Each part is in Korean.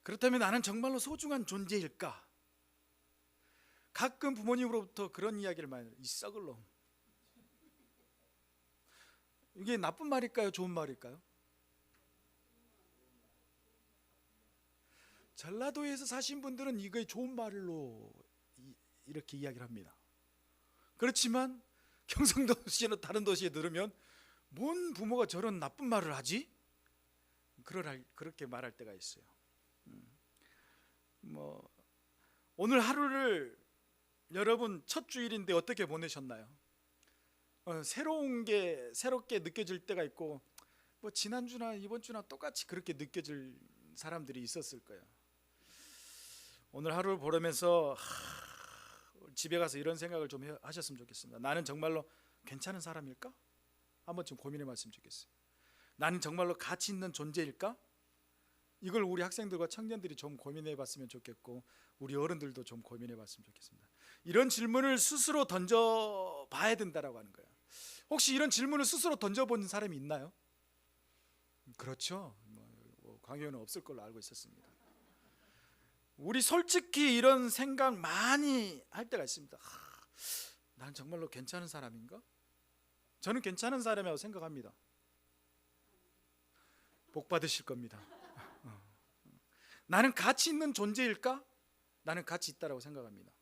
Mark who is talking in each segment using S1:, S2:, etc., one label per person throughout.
S1: 그렇다면 나는 정말로 소중한 존재일까? 가끔 부모님으로부터 그런 이야기를 많이 해요. 이 썩을 놈. 이게 나쁜 말일까요? 좋은 말일까요? 전라도에서 사신 분들은 이게 좋은 말로 이렇게 이야기를 합니다. 그렇지만 경상도시나 다른 도시에 들으면 뭔 부모가 저런 나쁜 말을 하지? 그렇게 말할 때가 있어요. 오늘 하루를 여러분 첫 주일인데 어떻게 보내셨나요? 새롭게 느껴질 때가 있고, 지난주나 이번 주나 똑같이 그렇게 느껴질 사람들이 있었을 거예요. 오늘 하루를 보내면서 집에 가서 이런 생각을 좀 하셨으면 좋겠습니다. 나는 정말로 괜찮은 사람일까? 한번 좀 고민해 봤으면 좋겠어요. 나는 정말로 가치 있는 존재일까? 이걸 우리 학생들과 청년들이 좀 고민해 봤으면 좋겠고, 우리 어른들도 좀 고민해 봤으면 좋겠습니다. 이런 질문을 스스로 던져 봐야 된다라고 하는 거예요. 혹시 이런 질문을 스스로 던져본 사람이 있나요? 그렇죠. 강의원은 없을 걸로 알고 있었습니다. 우리 솔직히 이런 생각 많이 할 때가 있습니다. 난 정말로 괜찮은 사람인가? 저는 괜찮은 사람이라고 생각합니다. 복 받으실 겁니다. 나는 가치 있는 존재일까? 나는 가치 있다라고 생각합니다.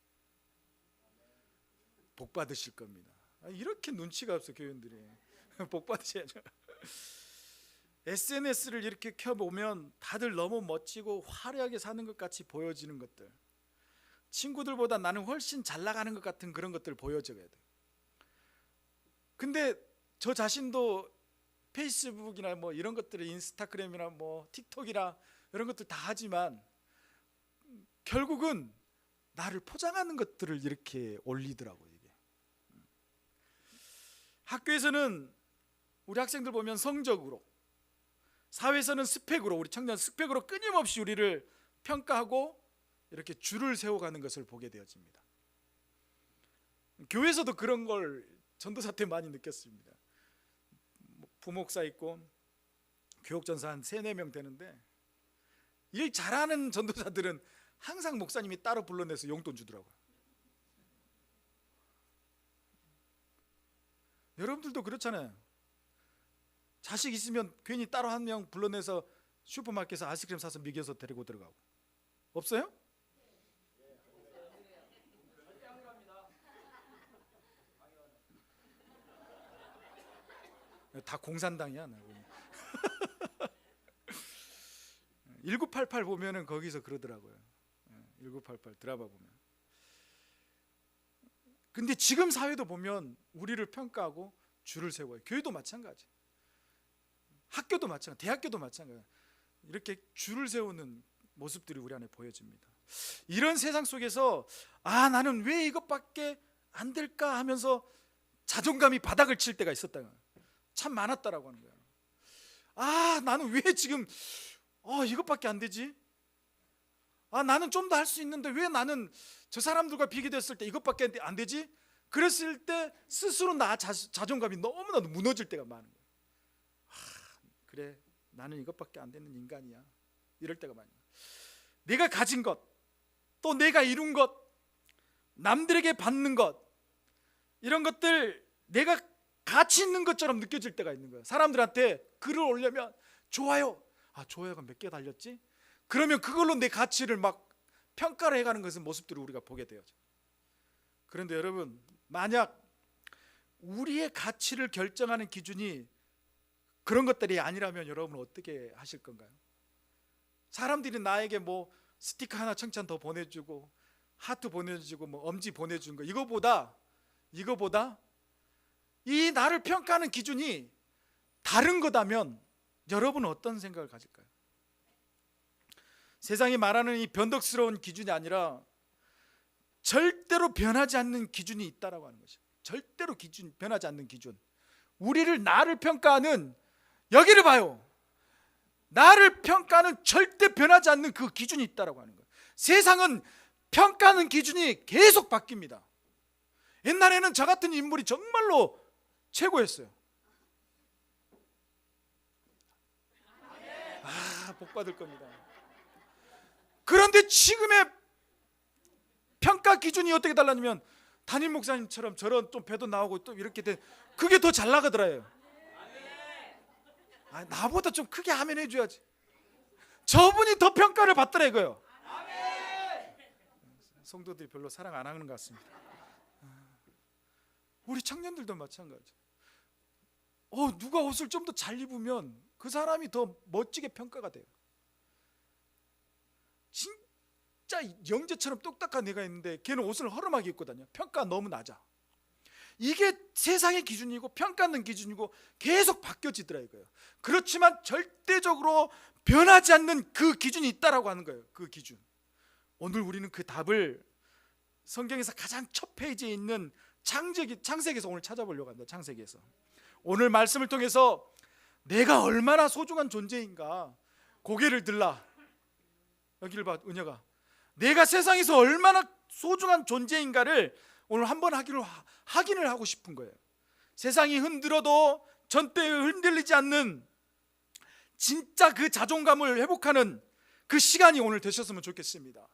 S1: 복 받으실 겁니다. 이렇게 눈치가 없어 교인들이. 복 받으셔야죠. SNS를 이렇게 켜보면 다들 너무 멋지고 화려하게 사는 것 같이 보여지는 것들, 친구들보다 나는 훨씬 잘 나가는 것 같은 그런 것들 보여줘야 돼. 근데 저 자신도 페이스북이나 이런 것들을, 인스타그램이나 틱톡이나 이런 것들 다 하지만 결국은 나를 포장하는 것들을 이렇게 올리더라고요. 이게 학교에서는 우리 학생들 보면 성적으로, 사회에서는 스펙으로, 우리 청년 스펙으로 끊임없이 우리를 평가하고 이렇게 줄을 세워가는 것을 보게 되어집니다. 교회에서도 그런 걸 전도사 때 많이 느꼈습니다. 부목사 있고 교육전사 한 3-4명 되는데, 일 잘하는 전도사들은 항상 목사님이 따로 불러내서 용돈 주더라고요. 여러분들도 그렇잖아요. 자식 있으면 괜히 따로 한 명 불러내서 슈퍼마켓에서 아이스크림 사서 먹여서 데리고 들어가고. 없어요? 다 공산당이야. 1988 보면은 거기서 그러더라고요. 1988 드라마 보면. 근데 지금 사회도 보면 우리를 평가하고 줄을 세워요. 교회도 마찬가지, 학교도 마찬가지, 대학교도 마찬가지. 이렇게 줄을 세우는 모습들이 우리 안에 보여집니다. 이런 세상 속에서 나는 왜 이것밖에 안 될까 하면서 자존감이 바닥을 칠 때가 있었다. 참 많았다라고 하는 거야. 나는 왜 지금 이것밖에 안 되지? 나는 좀 더 할 수 있는데 왜 나는 저 사람들과 비교됐을 때 이것밖에 안 되지? 그랬을 때 스스로 나 자존감이 너무나도 무너질 때가 많은 거예요. 그래, 나는 이것밖에 안 되는 인간이야. 이럴 때가 많아요. 내가 가진 것, 또 내가 이룬 것, 남들에게 받는 것, 이런 것들 내가 가치 있는 것처럼 느껴질 때가 있는 거예요. 사람들한테 글을 올리면 좋아요, 좋아요가 몇 개 달렸지? 그러면 그걸로 내 가치를 막 평가를 해가는 것은 모습들을 우리가 보게 되죠. 그런데 여러분, 만약 우리의 가치를 결정하는 기준이 그런 것들이 아니라면 여러분은 어떻게 하실 건가요? 사람들이 나에게 스티커 하나 칭찬 더 보내주고, 하트 보내주고, 엄지 보내준 거, 이거보다 이 나를 평가하는 기준이 다른 거다면 여러분은 어떤 생각을 가질까요? 세상이 말하는 이 변덕스러운 기준이 아니라 절대로 변하지 않는 기준이 있다라고 하는 것이죠. 절대로 변하지 않는 기준. 나를 평가하는, 여기를 봐요. 나를 평가하는 절대 변하지 않는 그 기준이 있다라고 하는 거예요. 세상은 평가하는 기준이 계속 바뀝니다. 옛날에는 저 같은 인물이 정말로 최고였어요. 복 받을 겁니다. 그런데 지금의 평가 기준이 어떻게 달라지면 담임 목사님처럼 저런 좀 배도 나오고 또 이렇게 돼, 그게 더 잘 나가더라요. 나보다 좀 크게 아멘 해줘야지. 저분이 더 평가를 받더라 이거요. 성도들이 별로 사랑 안 하는 것 같습니다. 우리 청년들도 마찬가지. 누가 옷을 좀 더 잘 입으면 그 사람이 더 멋지게 평가가 돼요. 진짜 영재처럼 똑딱한 애가 있는데 걔는 옷을 허름하게 입고 다녀. 평가 너무 낮아. 이게 세상의 기준이고 평가하는 기준이고 계속 바뀌어지더라 이거예요. 그렇지만 절대적으로 변하지 않는 그 기준이 있다라고 하는 거예요. 그 기준. 오늘 우리는 그 답을 성경에서 가장 첫 페이지에 있는 창세기에서 오늘 찾아보려고 합니다. 창세기에서 오늘 말씀을 통해서 내가 얼마나 소중한 존재인가 고개를 들라. 여기를 봐, 은혁아. 내가 세상에서 얼마나 소중한 존재인가를 오늘 한번 확인을 하고 싶은 거예요. 세상이 흔들어도 전대에 흔들리지 않는 진짜 그 자존감을 회복하는 그 시간이 오늘 되셨으면 좋겠습니다.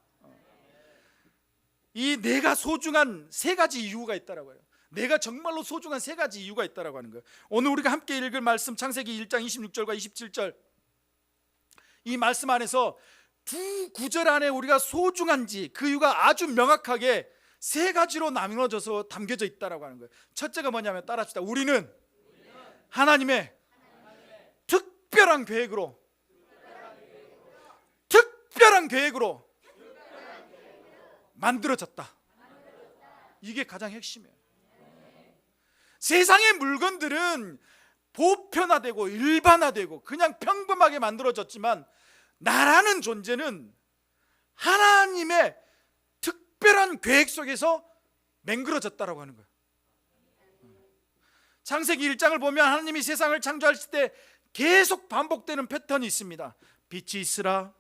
S1: 이 내가 소중한 세 가지 이유가 있다라고 해요. 내가 정말로 소중한 세 가지 이유가 있다라고 하는 거예요. 오늘 우리가 함께 읽을 말씀 창세기 1장 26절과 27절, 이 말씀 안에서 두 구절 안에 우리가 소중한지 그 이유가 아주 명확하게 세 가지로 나누어져서 담겨져 있다라고 하는 거예요. 첫째가 뭐냐면 따라합시다. 우리는 하나님의 특별한 계획으로 만들어졌다. 이게 가장 핵심이에요. 세상의 물건들은 보편화되고 일반화되고 그냥 평범하게 만들어졌지만 나라는 존재는 하나님의 특별한 계획 속에서 맹그러졌다라고 하는 거예요. 창세기 1장을 보면 하나님이 세상을 창조하실 때 계속 반복되는 패턴이 있습니다. 빛이 있으라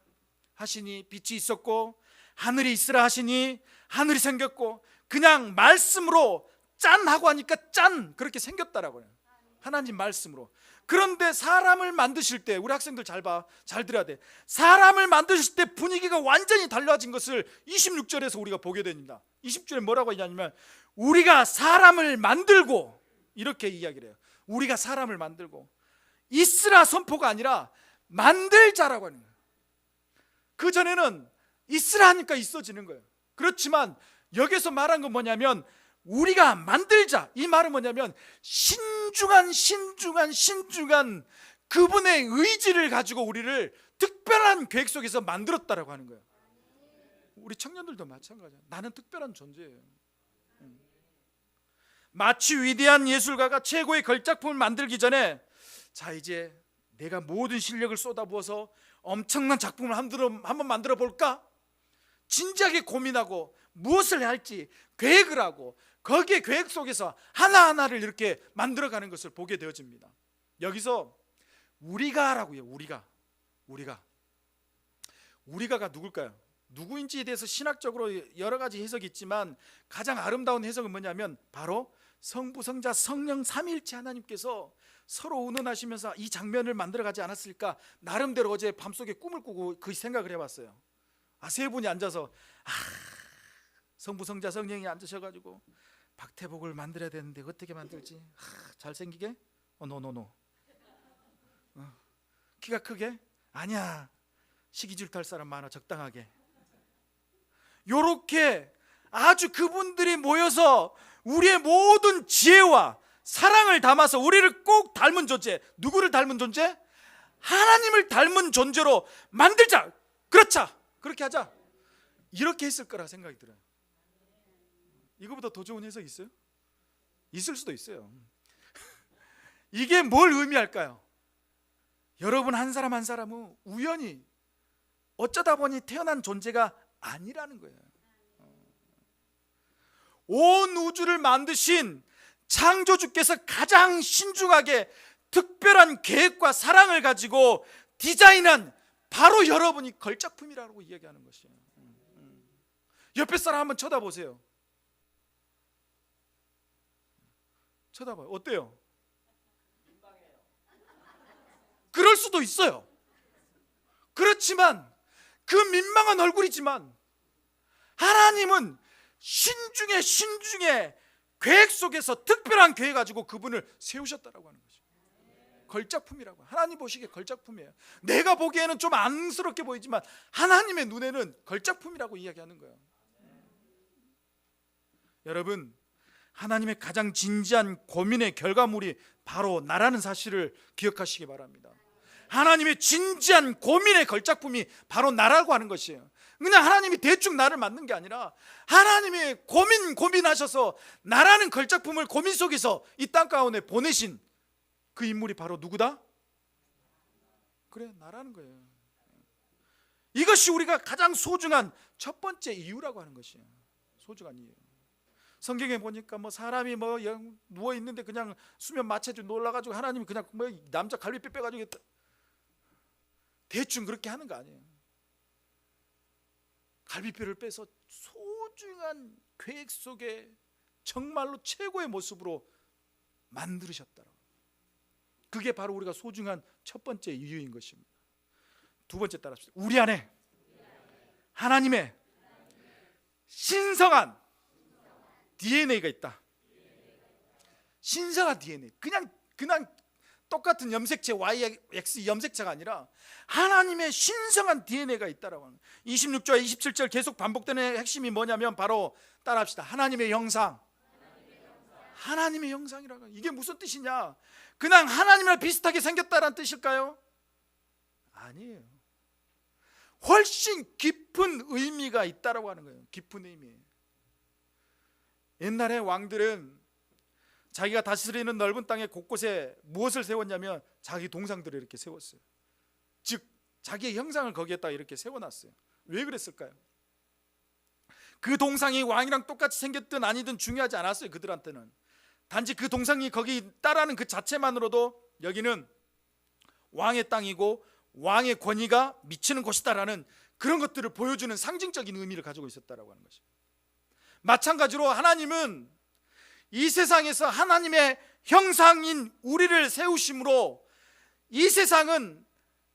S1: 하시니 빛이 있었고, 하늘이 있으라 하시니 하늘이 생겼고, 그냥 말씀으로 짠 하고 하니까 짠 그렇게 생겼다라고요. 하나님 말씀으로. 그런데 사람을 만드실 때, 우리 학생들 잘 들어야 돼. 사람을 만드실 때 분위기가 완전히 달라진 것을 26절에서 우리가 보게 됩니다. 20절에 뭐라고 하냐면 우리가 사람을 만들고, 이렇게 이야기를 해요. 우리가 사람을 만들고, 있으라 선포가 아니라 만들자라고 하는 거예요. 그 전에는 있으라 하니까 있어지는 거예요. 그렇지만 여기서 말한 건 뭐냐면 우리가 만들자, 이 말은 뭐냐면 신중한 그분의 의지를 가지고 우리를 특별한 계획 속에서 만들었다라고 하는 거예요. 우리 청년들도 마찬가지예요. 나는 특별한 존재예요. 마치 위대한 예술가가 최고의 걸작품을 만들기 전에 자, 이제 내가 모든 실력을 쏟아부어서 엄청난 작품을 한번 만들어 볼까? 진지하게 고민하고 무엇을 할지 계획을 하고 거기에 계획 속에서 하나하나를 이렇게 만들어가는 것을 보게 되어집니다. 여기서 우리가라고요. 우리가가 누굴까요? 누구인지에 대해서 신학적으로 여러 가지 해석이 있지만 가장 아름다운 해석은 뭐냐면 바로 성부, 성자, 성령 삼위일체 하나님께서 서로 운운하시면서 이 장면을 만들어가지 않았을까. 나름대로 어제 밤속에 꿈을 꾸고 그 생각을 해봤어요. 세 분이 앉아서 성부, 성자, 성령이 앉으셔가지고 박태복을 만들어야 되는데 어떻게 만들지? 잘생기게? 노. 키가 크게? 아니야, 시기질 탈 사람 많아, 적당하게. 요렇게 아주 그분들이 모여서 우리의 모든 지혜와 사랑을 담아서 우리를 꼭 닮은 존재, 누구를 닮은 존재? 하나님을 닮은 존재로 만들자. 그렇게 하자. 이렇게 했을 거라 생각이 들어요. 이거보다 더 좋은 해석이 있어요? 있을 수도 있어요. 이게 뭘 의미할까요? 여러분 한 사람 한 사람은 우연히 어쩌다 보니 태어난 존재가 아니라는 거예요. 온 우주를 만드신 창조주께서 가장 신중하게 특별한 계획과 사랑을 가지고 디자인한 바로 여러분이 걸작품이라고 이야기하는 것이에요. 옆에 사람 한번 쳐다보세요. 쳐다봐요. 어때요? 그럴 수도 있어요. 그렇지만 그 민망한 얼굴이지만 하나님은 신중에 신중에 계획 속에서 특별한 계획 가지고 그분을 세우셨다라고 하는 거죠. 걸작품이라고. 하나님 보시기에 걸작품이에요. 내가 보기에는 좀 안쓰럽게 보이지만 하나님의 눈에는 걸작품이라고 이야기하는 거예요. 여러분, 하나님의 가장 진지한 고민의 결과물이 바로 나라는 사실을 기억하시기 바랍니다. 하나님의 진지한 고민의 걸작품이 바로 나라고 하는 것이에요. 그냥 하나님이 대충 나를 만든 게 아니라 하나님이 고민하셔서 나라는 걸작품을 고민 속에서 이 땅 가운데 보내신 그 인물이 바로 누구다? 그래, 나라는 거예요. 이것이 우리가 가장 소중한 첫 번째 이유라고 하는 것이에요. 소중한 이유. 성경에 보니까 뭐 사람이 뭐 누워 있는데 그냥 수면 마취해 놀라가지고 하나님이 그냥 뭐 남자 갈비뼈 빼가지고 대충 그렇게 하는 거 아니에요. 갈비뼈를 빼서 소중한 계획 속에 정말로 최고의 모습으로 만들으셨다. 그게 바로 우리가 소중한 첫 번째 이유인 것입니다. 두 번째 따라합시다. 우리 안에 하나님의 신성한 DNA가 있다. 신성한 DNA. 그냥 똑같은 염색체 YX 염색체가 아니라 하나님의 신성한 DNA가 있다라고 하는. 26절과 27절 계속 반복되는 핵심이 뭐냐면 바로 따라합시다. 하나님의 형상. 하나님의 형상이라고. 이게 무슨 뜻이냐? 그냥 하나님이랑 비슷하게 생겼다라는 뜻일까요? 아니에요. 훨씬 깊은 의미가 있다라고 하는 거예요. 깊은 의미. 옛날에 왕들은 자기가 다스리는 넓은 땅의 곳곳에 무엇을 세웠냐면 자기 동상들을 이렇게 세웠어요. 즉 자기의 형상을 거기에다 이렇게 세워놨어요. 왜 그랬을까요? 그 동상이 왕이랑 똑같이 생겼든 아니든 중요하지 않았어요. 그들한테는 단지 그 동상이 거기 있다라는 그 자체만으로도 여기는 왕의 땅이고 왕의 권위가 미치는 곳이다라는 그런 것들을 보여주는 상징적인 의미를 가지고 있었다라고 하는 것입니다. 마찬가지로 하나님은 이 세상에서 하나님의 형상인 우리를 세우심으로 이 세상은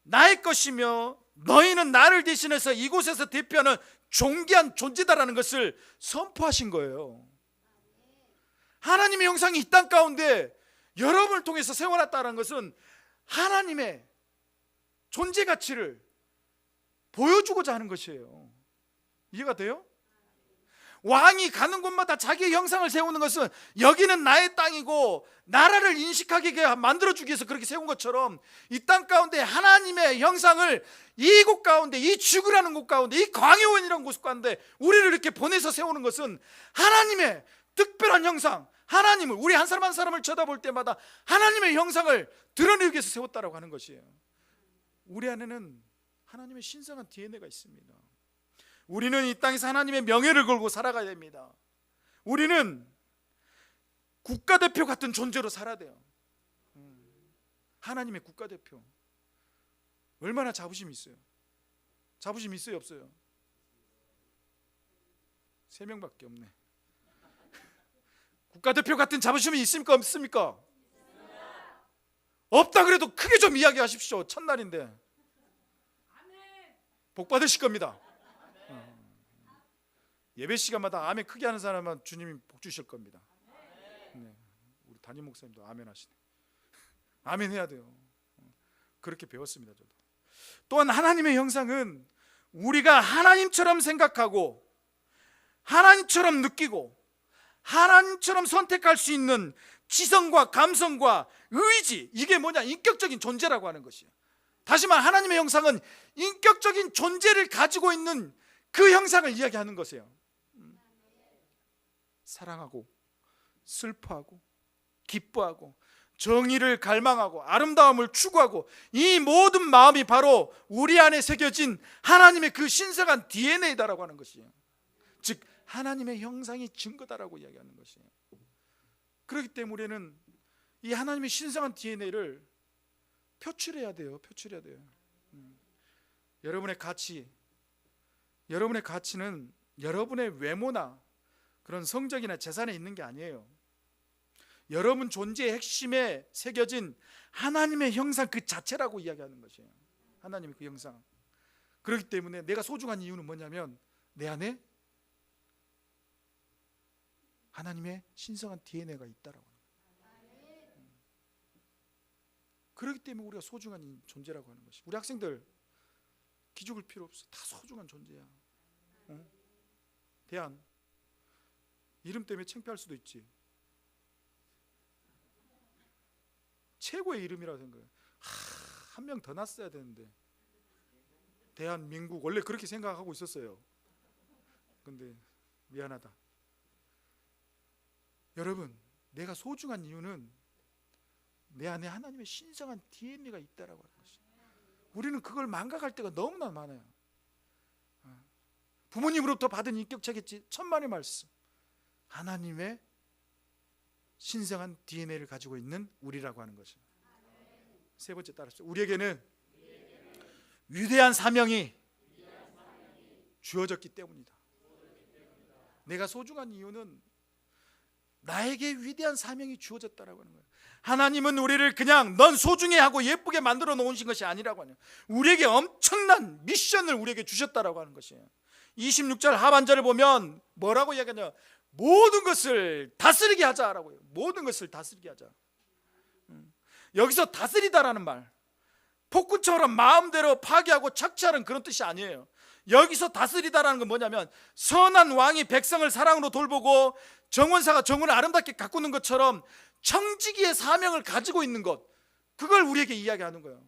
S1: 나의 것이며 너희는 나를 대신해서 이곳에서 대표하는 존귀한 존재다라는 것을 선포하신 거예요. 하나님의 형상이 이 땅 가운데 여러분을 통해서 세워놨다는 것은 하나님의 존재 가치를 보여주고자 하는 것이에요. 이해가 돼요? 왕이 가는 곳마다 자기의 형상을 세우는 것은 여기는 나의 땅이고 나라를 인식하게 만들어주기 위해서 그렇게 세운 것처럼 이 땅 가운데 하나님의 형상을 이곳 가운데, 이 지구라는 곳 가운데, 이 광야원이라는 곳 가운데 우리를 이렇게 보내서 세우는 것은 하나님의 특별한 형상, 하나님을, 우리 한 사람 한 사람을 쳐다볼 때마다 하나님의 형상을 드러내기 위해서 세웠다라고 하는 것이에요. 우리 안에는 하나님의 신성한 DNA가 있습니다. 우리는 이 땅에서 하나님의 명예를 걸고 살아가야 됩니다. 우리는 국가대표 같은 존재로 살아야 돼요. 하나님의 국가대표. 얼마나 자부심이 있어요? 자부심 있어요, 없어요? 3명밖에 없네. 국가대표 같은 자부심이 있습니까, 없습니까? 없다 그래도 크게 좀 이야기하십시오. 첫날인데 복 받으실 겁니다. 예배 시간마다 아멘 크게 하는 사람은 주님이 복 주실 겁니다. 네, 우리 담임 목사님도 아멘 하시네. 아멘 해야 돼요. 그렇게 배웠습니다. 저도. 또한 하나님의 형상은 우리가 하나님처럼 생각하고 하나님처럼 느끼고 하나님처럼 선택할 수 있는 지성과 감성과 의지, 이게 뭐냐? 인격적인 존재라고 하는 것이에요. 다시 말해 하나님의 형상은 인격적인 존재를 가지고 있는 그 형상을 이야기하는 것이에요. 사랑하고 슬퍼하고 기뻐하고 정의를 갈망하고 아름다움을 추구하고 이 모든 마음이 바로 우리 안에 새겨진 하나님의 그 신성한 DNA다라고 하는 것이에요. 즉 하나님의 형상이 증거다라고 이야기하는 것이에요. 그렇기 때문에 우리는 이 하나님의 신성한 DNA를 표출해야 돼요. 표출해야 돼요. 여러분의 가치는 여러분의 외모나 그런 성적이나 재산에 있는 게 아니에요. 여러분 존재의 핵심에 새겨진 하나님의 형상 그 자체라고 이야기하는 것이에요. 하나님의 그 형상. 그렇기 때문에 내가 소중한 이유는 뭐냐면 내 안에 하나님의 신성한 DNA가 있다라고 하는 거예요. 그렇기 때문에 우리가 소중한 존재라고 하는 것이. 우리 학생들 기죽을 필요 없어. 다 소중한 존재야. 대한 이름 때문에 창피할 수도 있지. 최고의 이름이라고 생각해. 한 명 더 났어야 되는데. 대한민국 원래 그렇게 생각하고 있었어요. 근데 미안하다. 여러분, 내가 소중한 이유는 내 안에 하나님의 신성한 DNA가 있다라고 하는 것이. 우리는 그걸 망각할 때가 너무나 많아요. 부모님으로부터 받은 인격체겠지. 천만의 말씀. 하나님의 신성한 DNA를 가지고 있는 우리라고 하는 것이죠. 세 번째 따라서 우리에게는 위대한 사명이 주어졌기 때문이다. 내가 소중한 이유는 나에게 위대한 사명이 주어졌다라고 하는 거예요. 하나님은 우리를 그냥 넌 소중해 하고 예쁘게 만들어 놓으신 것이 아니라고 하네요. 우리에게 엄청난 미션을 우리에게 주셨다라고 하는 것이에요. 26절 하반절을 보면 뭐라고 이야기하냐? 모든 것을 다스리게 하자라고요. 모든 것을 다스리게 하자. 여기서 다스리다라는 말, 폭군처럼 마음대로 파괴하고 착취하는 그런 뜻이 아니에요. 여기서 다스리다라는 건 뭐냐면 선한 왕이 백성을 사랑으로 돌보고 정원사가 정원을 아름답게 가꾸는 것처럼 청지기의 사명을 가지고 있는 것, 그걸 우리에게 이야기하는 거예요.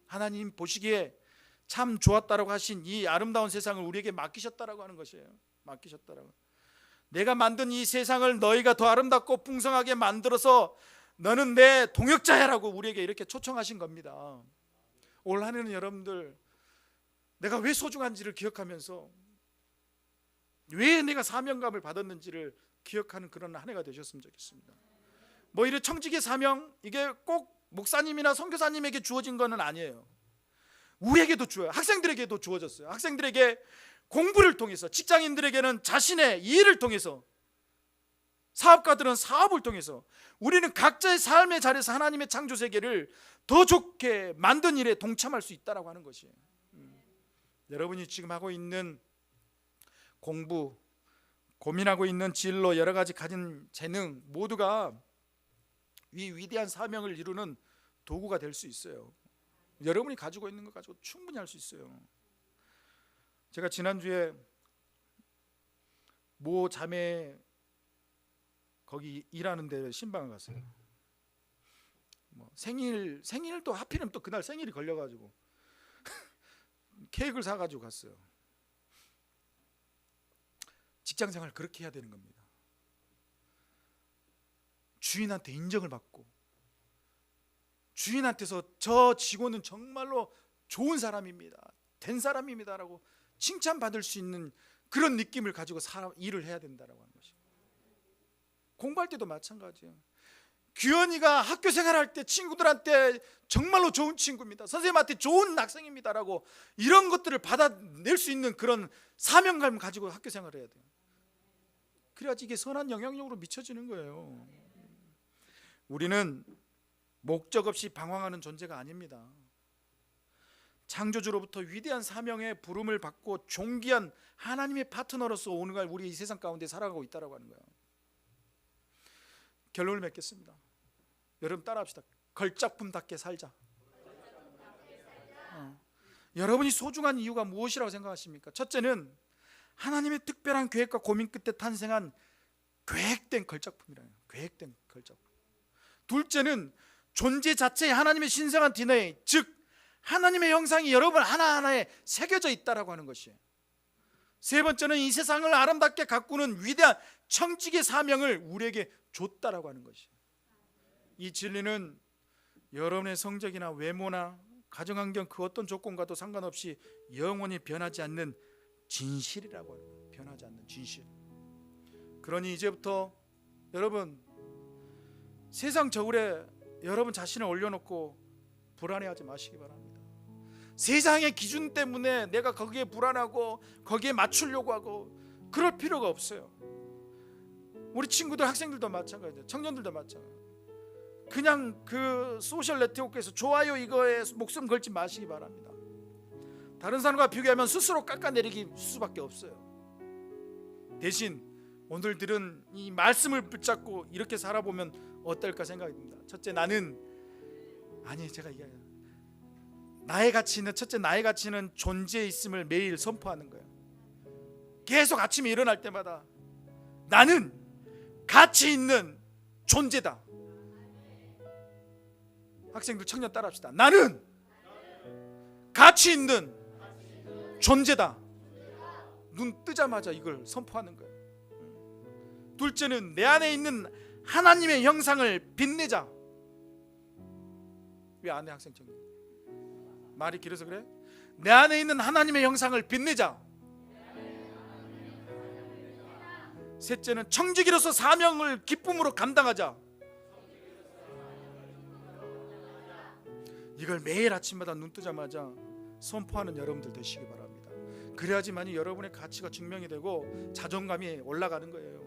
S1: 하나님 보시기에 참 좋았다라고 하신 이 아름다운 세상을 우리에게 맡기셨다라고 하는 것이에요. 맡기셨다라고. 내가 만든 이 세상을 너희가 더 아름답고 풍성하게 만들어서 너는 내 동역자야라고 우리에게 이렇게 초청하신 겁니다. 올 한 해는 여러분들 내가 왜 소중한지를 기억하면서 왜 내가 사명감을 받았는지를 기억하는 그런 한 해가 되셨으면 좋겠습니다. 뭐 이런 청지기 사명, 이게 꼭 목사님이나 선교사님에게 주어진 것은 아니에요. 우리에게도 주어요. 학생들에게도 주어졌어요. 학생들에게 공부를 통해서, 직장인들에게는 자신의 일을 통해서, 사업가들은 사업을 통해서, 우리는 각자의 삶의 자리에서 하나님의 창조 세계를 더 좋게 만든 일에 동참할 수 있다라고 하는 것이에요. 여러분이 지금 하고 있는 공부, 고민하고 있는 진로, 여러 가지 가진 재능 모두가 이 위대한 사명을 이루는 도구가 될 수 있어요. 여러분이 가지고 있는 것 가지고 충분히 할 수 있어요. 제가 지난주에 모 자매 거기 일하는 데 신방을 갔어요. 뭐 생일도 하필이면 또 그날 생일이 걸려가지고 케이크를 사가지고 갔어요. 직장생활 그렇게 해야 되는 겁니다. 주인한테 인정을 받고, 주인한테서 저 직원은 정말로 좋은 사람입니다, 된 사람입니다라고 칭찬받을 수 있는 그런 느낌을 가지고 일을 해야 된다라고 하는 것이에요. 공부할 때도 마찬가지예요. 규현이가 학교 생활할 때 친구들한테 정말로 좋은 친구입니다, 선생님한테 좋은 학생입니다라고 이런 것들을 받아낼 수 있는 그런 사명감을 가지고 학교 생활을 해야 돼요. 그래야지 이게 선한 영향력으로 미쳐지는 거예요. 우리는 목적 없이 방황하는 존재가 아닙니다. 창조주로부터 위대한 사명의 부름을 받고 존귀한 하나님의 파트너로서 오늘날 우리 이 세상 가운데 살아가고 있다고 하는 거예요. 결론을 맺겠습니다. 여러분 따라합시다. 걸작품답게 살자. 여러분이 소중한 이유가 무엇이라고 생각하십니까? 첫째는 하나님의 특별한 계획과 고민 끝에 탄생한 계획된 걸작품이라요. 계획된 걸작품. 둘째는 존재 자체에 하나님의 신성한 DNA, 즉 하나님의 형상이 여러분 하나하나에 새겨져 있다라고 하는 것이에요. 세 번째는 이 세상을 아름답게 가꾸는 위대한 청지기의 사명을 우리에게 줬다라고 하는 것이에요. 이 진리는 여러분의 성적이나 외모나 가정환경 그 어떤 조건과도 상관없이 영원히 변하지 않는 진실이라고 하는 거예요. 변하지 않는 진실. 그러니 이제부터 여러분 세상 저울에 여러분 자신을 올려놓고 불안해하지 마시기 바랍니다. 세상의 기준 때문에 내가 거기에 불안하고 거기에 맞추려고 하고 그럴 필요가 없어요. 우리 친구들, 학생들도 마찬가지예요. 청년들도 마찬가지예요. 그냥 그 소셜 네트워크에서 좋아요 이거에 목숨 걸지 마시기 바랍니다. 다른 사람과 비교하면 스스로 깎아내리기 수밖에 없어요. 대신 오늘 들은 이 말씀을 붙잡고 이렇게 살아보면 어떨까 생각이 듭니다. 첫째, 제가 얘기해요. 나의 가치는, 첫째, 나의 가치는 존재에 있음을 매일 선포하는 거예요. 계속 아침에 일어날 때마다 나는 가치 있는 존재다. 학생들, 청년 따라합시다. 나는 가치 있는 존재다. 눈 뜨자마자 이걸 선포하는 거예요. 둘째는 내 안에 있는 하나님의 형상을 빛내자. 왜 안 해, 학생 청년? 말이 길어서 그래? 내 안에 있는 하나님의 형상을 빛내자. 셋째는 청지기로서 사명을 기쁨으로 감당하자. 이걸 매일 아침마다 눈 뜨자마자 선포하는 여러분들 되시기 바랍니다. 그래야지만이 여러분의 가치가 증명이 되고 자존감이 올라가는 거예요.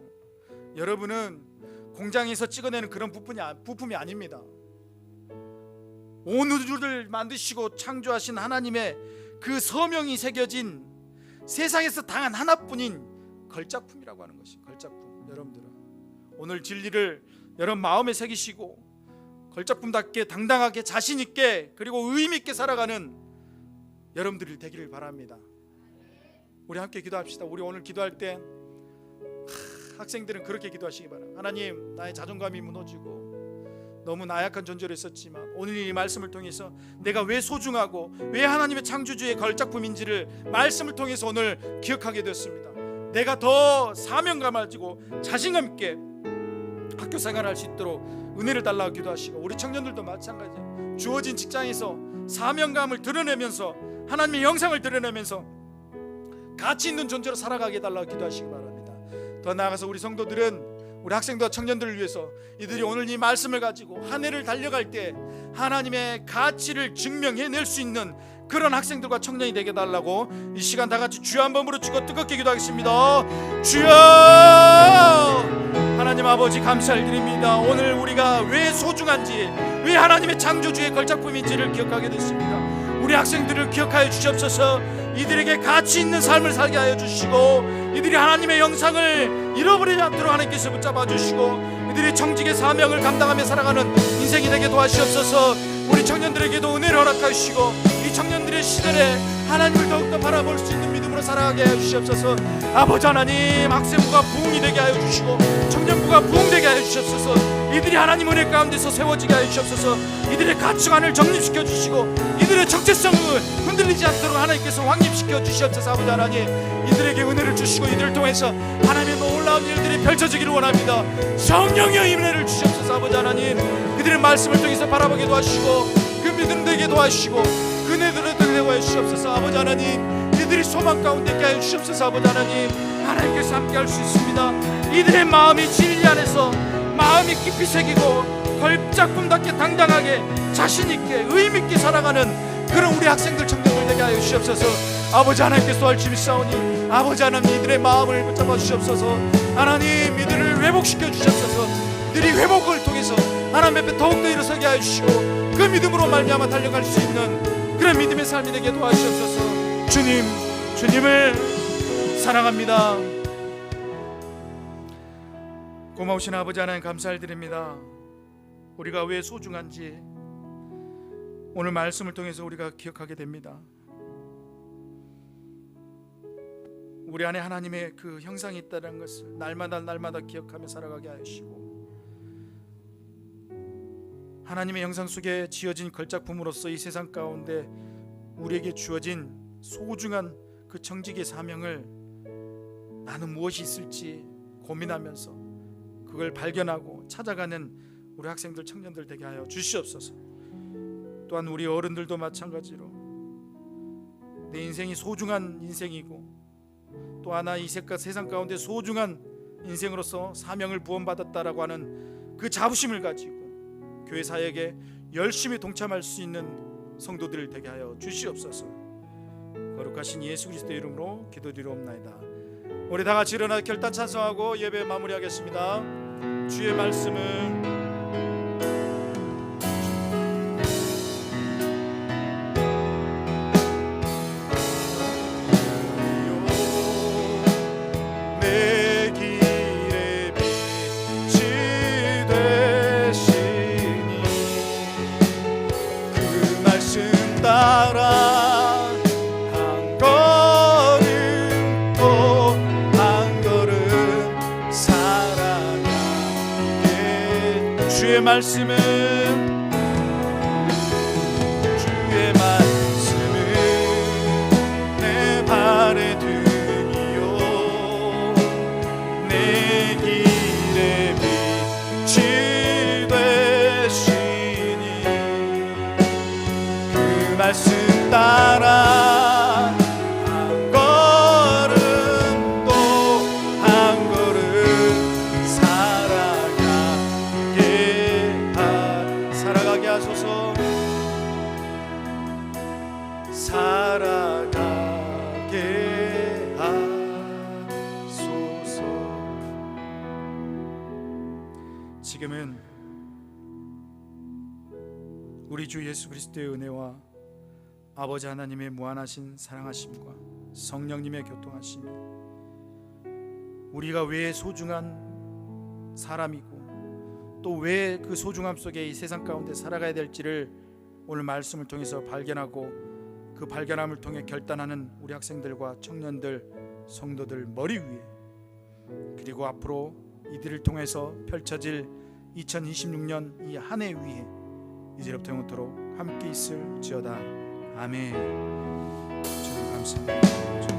S1: 여러분은 공장에서 찍어내는 그런 부품이 아닙니다. 온 우주를 만드시고 창조하신 하나님의 그 서명이 새겨진 세상에서 당한 하나뿐인 걸작품이라고 하는 것이 걸작품. 여러분들은 오늘 진리를 여러분 마음에 새기시고 걸작품답게 당당하게 자신있게 그리고 의미있게 살아가는 여러분들이 되기를 바랍니다. 우리 함께 기도합시다. 우리 오늘 기도할 때 학생들은 그렇게 기도하시기 바랍니다. 하나님, 나의 자존감이 무너지고 너무 나약한 존재로 있었지만 오늘 이 말씀을 통해서 내가 왜 소중하고 왜 하나님의 창조주의 걸작품인지를 말씀을 통해서 오늘 기억하게 되었습니다. 내가 더 사명감을 가지고 자신감 있게 학교 생활할 수 있도록 은혜를 달라고 기도하시고, 우리 청년들도 마찬가지예요. 주어진 직장에서 사명감을 드러내면서 하나님의 영상을 드러내면서 가치 있는 존재로 살아가게 달라고 기도하시기 바랍니다. 더 나아가서 우리 성도들은 우리 학생들과 청년들을 위해서 이들이 오늘 이 말씀을 가지고 한 해를 달려갈 때 하나님의 가치를 증명해낼 수 있는 그런 학생들과 청년이 되게 달라고 이 시간 다 같이 주여 한번 부르짖고 뜨겁게 기도하겠습니다. 주여! 하나님 아버지, 감사를 드립니다. 오늘 우리가 왜 소중한지, 왜 하나님의 창조주의 걸작품인지를 기억하게 됐습니다. 우리 학생들을 기억하여 주시옵소서. 이들에게 가치 있는 삶을 살게 하여 주시고, 이들이 하나님의 영상을 잃어버리지 않도록 하나님께서 붙잡아 주시고, 이들이 청직의 사명을 감당하며 살아가는 인생이 되게 도와주시옵소서. 우리 청년들에게도 은혜를 허락하여 주시고, 이 청년들의 시대에 하나님을 더욱더 바라볼 수 있는 믿음으로 살아가게 하여 주시옵소서. 아버지 하나님, 학생부가 부흥이 되게 하여 주시고 청년부가 부흥되게 하여 주시옵소서. 이들이 하나님 은혜 가운데서 세워지게 하여 주시옵소서. 이들의 가치관을 정립시켜 주시고 이들의 정체성을 흔들리지 않도록 하나님께서 확립시켜 주시옵소서. 아버지 하나님, 이들에게 은혜를 주시고 이들을 통해서 하나님의 놀라운 일들이 펼쳐지기를 원합니다. 성령의 은혜를 주시옵소서. 아버지 하나님, 그들의 말씀을 통해서 바라보게 도와주시고 그 믿음 되게 도와주시고 그네들을 되게 도와주시옵소서. 아버지 하나님, 이들이 소망 가운데 있게 하여 주시옵소서. 아버지 하나님, 하나님께서 함께 할 수 있습니다. 이들의 마음이 진리 안에서 마음이 깊이 새기고 걸작품답게 당당하게 자신있게 의미있게 살아가는 그런 우리 학생들 청년들 되게 하여 주시옵소서. 아버지 하나님께서 도와주시니 싸우니 아버지 하나님, 이들의 마음을 붙잡아 주시옵소서. 하나님, 이들을 회복시켜 주시옵소서. 이들이 회복을 통해서 하나님 앞에 더욱더 일어서게 하여 주시고 그 믿음으로 말미암아 달려갈 수 있는 그런 믿음의 삶이 되게 도와주시옵소서. 주님, 주님을 사랑합니다. 고마우신 아버지 하나님, 감사를 드립니다. 우리가 왜 소중한지 오늘 말씀을 통해서 우리가 기억하게 됩니다. 우리 안에 하나님의 그 형상이 있다는 것을 날마다 기억하며 살아가게 하시고, 하나님의 형상 속에 지어진 걸작품으로서 이 세상 가운데 우리에게 주어진 소중한 그 청직의 사명을 나는 무엇이 있을지 고민하면서 그걸 발견하고 찾아가는 우리 학생들 청년들 되게 하여 주시옵소서. 또한 우리 어른들도 마찬가지로 내 인생이 소중한 인생이고 또 하나 이 세상 가운데 소중한 인생으로서 사명을 부원받았다라고 하는 그 자부심을 가지고 교회 사역에 열심히 동참할 수 있는 성도들 되게 하여 주시옵소서. 거룩하신 예수 그리스도의 이름으로 기도드리옵나이다. 우리 다 같이 일어나 결단 찬송하고 예배 마무리하겠습니다. 주의 말씀은 말씀은 주의 말씀은 내 발의 등이요 내 길의 빛이 되시니 그 말씀 따라 한 걸음 또 한 걸음 살아가게 하소서. 살아가게 하소서. 지금은 우리 주 예수 그리스도의 은혜와 아버지 하나님의 무한하신 사랑하심과 성령님의 교통하심이 우리가 왜 소중한 사람이고 또 왜 그 소중함 속에 이 세상 가운데 살아가야 될지를 오늘 말씀을 통해서 발견하고 그 발견함을 통해 결단하는 우리 학생들과 청년들, 성도들 머리 위에 그리고 앞으로 이들을 통해서 펼쳐질 2026년 이 한 해 위에 이제부터 영원토록 함께 있을지어다. 아멘. 주님 감사합니다.